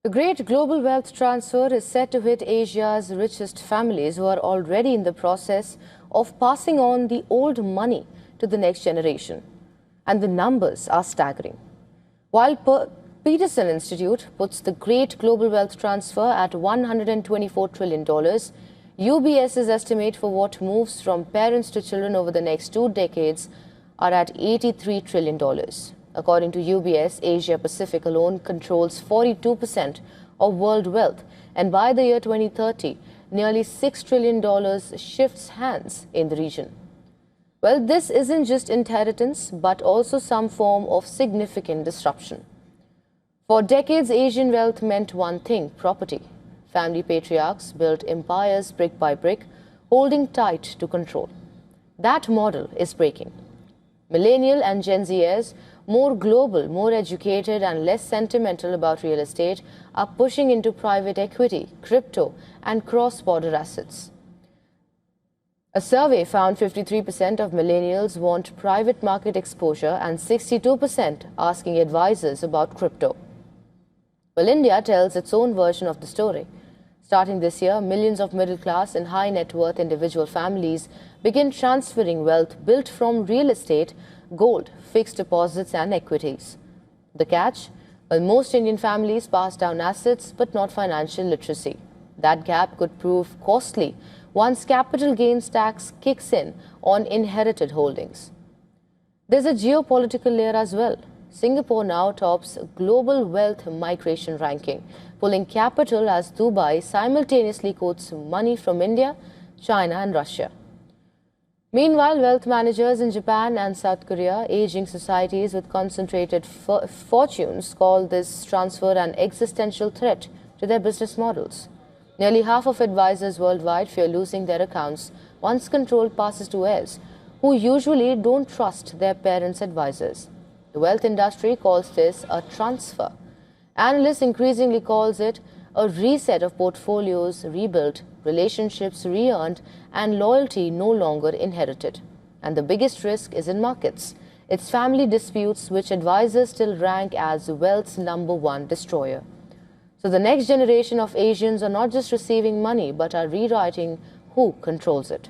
The great global wealth transfer is set to hit Asia's richest families who are already in the process of passing on the old money to the next generation. And the numbers are staggering. While Peterson Institute puts the great global wealth transfer at $124 trillion, UBS's estimate for what moves from parents to children over the next 2 decades are at $83 trillion. According to UBS, Asia Pacific alone controls 42% of world wealth, and by the year 2030, nearly $6 trillion shifts hands in the region. Well, this isn't just inheritance, but also some form of significant disruption. For decades, Asian wealth meant one thing: property. Family patriarchs built empires brick by brick, holding tight to control. That model is breaking. Millennial and Gen Zers, more global, more educated and less sentimental about real estate, are pushing into private equity, crypto and cross-border assets. A survey found 53% of millennials want private market exposure and 62% asking advisors about crypto. Well, India tells its own version of the story. Starting this year, millions of middle-class and high-net-worth individual families begin transferring wealth built from real estate, gold, fixed deposits and equities. The catch? Well, most Indian families pass down assets but not financial literacy. That gap could prove costly once capital gains tax kicks in on inherited holdings. There's a geopolitical layer as well. Singapore now tops global wealth migration ranking, pulling capital as Dubai simultaneously quotes money from India, China and Russia. Meanwhile, wealth managers in Japan and South Korea, aging societies with concentrated fortunes, call this transfer an existential threat to their business models. Nearly half of advisors worldwide fear losing their accounts once control passes to heirs, who usually don't trust their parents' advisors. The wealth industry calls this a transfer. Analysts increasingly calls it a reset of portfolios rebuilt, relationships re-earned, and loyalty no longer inherited. And the biggest risk is in markets. It's family disputes, which advisors still rank as wealth's #1 destroyer. So the next generation of Asians are not just receiving money, but are rewriting who controls it.